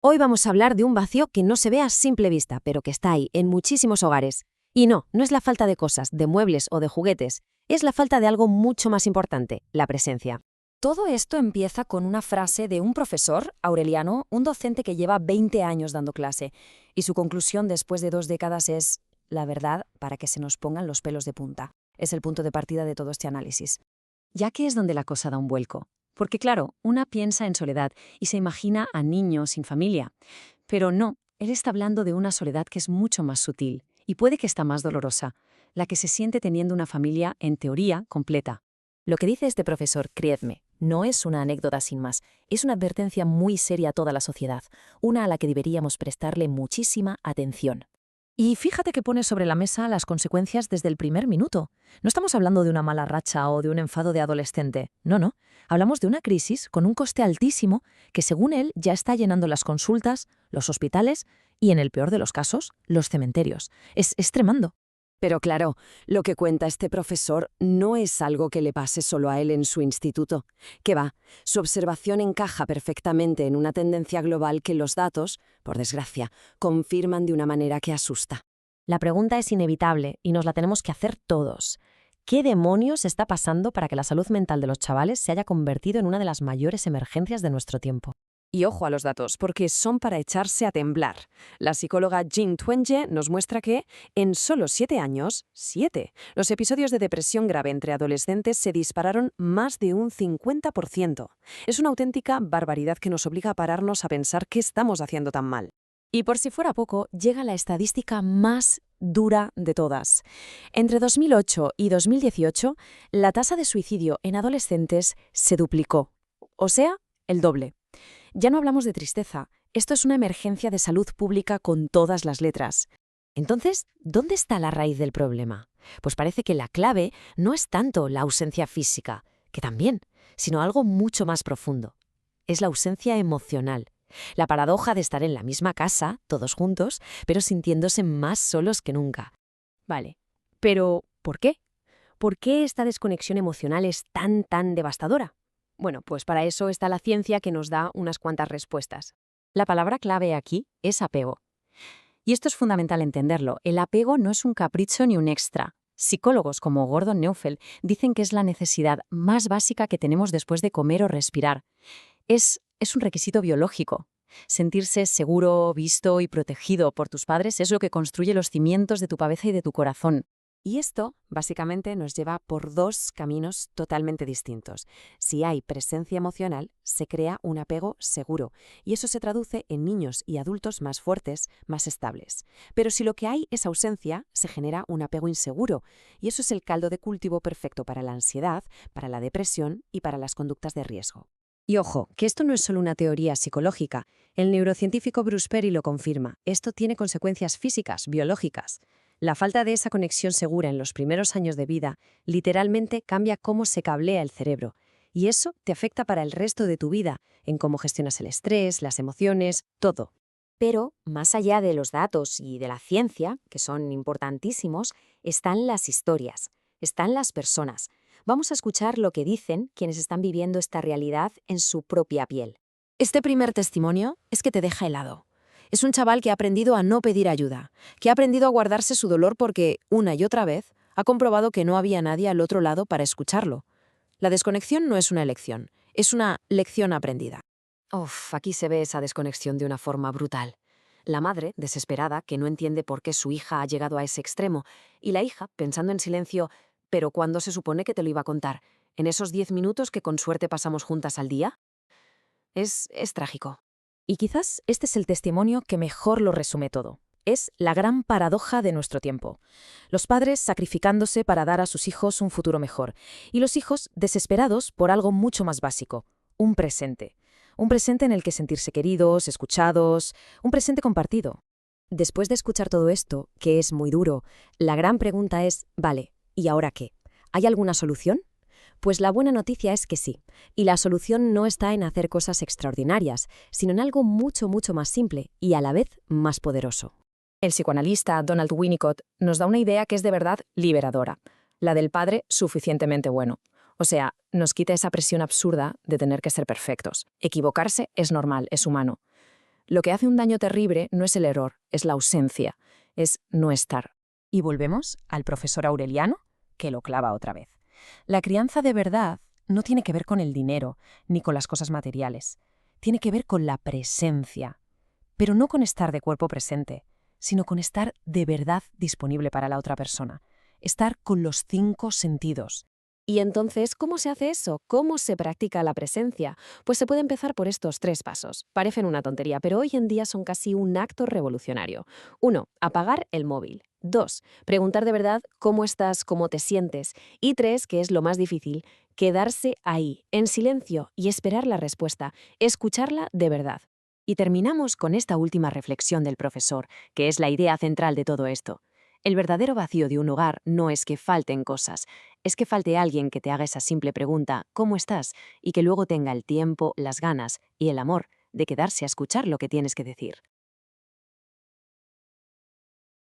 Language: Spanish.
Hoy vamos a hablar de un vacío que no se ve a simple vista, pero que está ahí, en muchísimos hogares. Y no es la falta de cosas, de muebles o de juguetes, es la falta de algo mucho más importante, la presencia. Todo esto empieza con una frase de un profesor, Aureliano, un docente que lleva 20 años dando clase, y su conclusión después de 2 décadas es la verdad para que se nos pongan los pelos de punta. Es el punto de partida de todo este análisis. Ya que es donde la cosa da un vuelco. Porque claro, una piensa en soledad y se imagina a niños sin familia. Pero no, él está hablando de una soledad que es mucho más sutil y puede que está más dolorosa, la que se siente teniendo una familia, en teoría, completa. Lo que dice este profesor, créedme, no es una anécdota sin más, es una advertencia muy seria a toda la sociedad, una a la que deberíamos prestarle muchísima atención. Y fíjate que pone sobre la mesa las consecuencias desde el primer minuto. No estamos hablando de una mala racha o de un enfado de adolescente, no. Hablamos de una crisis con un coste altísimo que, según él, ya está llenando las consultas, los hospitales y, en el peor de los casos, los cementerios. Es tremendo. Pero claro, lo que cuenta este profesor no es algo que le pase solo a él en su instituto. Que va, su observación encaja perfectamente en una tendencia global que los datos, por desgracia, confirman de una manera que asusta. La pregunta es inevitable y nos la tenemos que hacer todos. ¿Qué demonios está pasando para que la salud mental de los chavales se haya convertido en una de las mayores emergencias de nuestro tiempo? Y ojo a los datos, porque son para echarse a temblar. La psicóloga Jean Twenge nos muestra que, en solo 7 años, los episodios de depresión grave entre adolescentes se dispararon más de un 50%. Es una auténtica barbaridad que nos obliga a pararnos a pensar qué estamos haciendo tan mal. Y por si fuera poco, llega la estadística más dura de todas. Entre 2008 y 2018, la tasa de suicidio en adolescentes se duplicó, o sea, el doble. Ya no hablamos de tristeza, esto es una emergencia de salud pública con todas las letras. Entonces, ¿dónde está la raíz del problema? Pues parece que la clave no es tanto la ausencia física, que también, sino algo mucho más profundo. Es la ausencia emocional. La paradoja de estar en la misma casa, todos juntos, pero sintiéndose más solos que nunca. Vale, pero ¿por qué? ¿Por qué esta desconexión emocional es tan devastadora? Bueno, pues para eso está la ciencia que nos da unas cuantas respuestas. La palabra clave aquí es apego. Y esto es fundamental entenderlo. El apego no es un capricho ni un extra. Psicólogos como Gordon Neufeld dicen que es la necesidad más básica que tenemos después de comer o respirar. Es un requisito biológico. Sentirse seguro, visto y protegido por tus padres es lo que construye los cimientos de tu cabeza y de tu corazón. Y esto, básicamente, nos lleva por 2 caminos totalmente distintos. Si hay presencia emocional, se crea un apego seguro, y eso se traduce en niños y adultos más fuertes, más estables. Pero si lo que hay es ausencia, se genera un apego inseguro, y eso es el caldo de cultivo perfecto para la ansiedad, para la depresión y para las conductas de riesgo. Y ojo, que esto no es solo una teoría psicológica. El neurocientífico Bruce Perry lo confirma. Esto tiene consecuencias físicas, biológicas. La falta de esa conexión segura en los primeros años de vida literalmente cambia cómo se cablea el cerebro. Y eso te afecta para el resto de tu vida, en cómo gestionas el estrés, las emociones, todo. Pero, más allá de los datos y de la ciencia, que son importantísimos, están las historias, están las personas. Vamos a escuchar lo que dicen quienes están viviendo esta realidad en su propia piel. Este primer testimonio es que te deja helado. Es un chaval que ha aprendido a no pedir ayuda, que ha aprendido a guardarse su dolor porque, una y otra vez, ha comprobado que no había nadie al otro lado para escucharlo. La desconexión no es una elección, es una lección aprendida. Aquí se ve esa desconexión de una forma brutal. La madre, desesperada, que no entiende por qué su hija ha llegado a ese extremo, y la hija, pensando en silencio, ¿pero cuándo se supone que te lo iba a contar? ¿En esos 10 minutos que con suerte pasamos juntas al día? Es trágico. Y quizás este es el testimonio que mejor lo resume todo. Es la gran paradoja de nuestro tiempo. Los padres sacrificándose para dar a sus hijos un futuro mejor, y los hijos desesperados por algo mucho más básico, un presente. Un presente en el que sentirse queridos, escuchados, un presente compartido. Después de escuchar todo esto, que es muy duro, la gran pregunta es, vale, ¿y ahora qué? ¿Hay alguna solución? Pues la buena noticia es que sí, y la solución no está en hacer cosas extraordinarias, sino en algo mucho más simple y a la vez más poderoso. El psicoanalista Donald Winnicott nos da una idea que es de verdad liberadora, la del padre suficientemente bueno. O sea, nos quita esa presión absurda de tener que ser perfectos. Equivocarse es normal, es humano. Lo que hace un daño terrible no es el error, es la ausencia, es no estar. Y volvemos al profesor Aureliano, que lo clava otra vez. La crianza de verdad no tiene que ver con el dinero, ni con las cosas materiales. Tiene que ver con la presencia. Pero no con estar de cuerpo presente, sino con estar de verdad disponible para la otra persona. Estar con los 5 sentidos. Y entonces, ¿cómo se hace eso? ¿Cómo se practica la presencia? Pues se puede empezar por estos 3 pasos. Parecen una tontería, pero hoy en día son casi un acto revolucionario. 1. Apagar el móvil. 2. Preguntar de verdad cómo estás, cómo te sientes. Y 3, que es lo más difícil, quedarse ahí, en silencio, y esperar la respuesta. Escucharla de verdad. Y terminamos con esta última reflexión del profesor, que es la idea central de todo esto. El verdadero vacío de un hogar no es que falten cosas, es que falte alguien que te haga esa simple pregunta ¿cómo estás? Y que luego tenga el tiempo, las ganas y el amor de quedarse a escuchar lo que tienes que decir.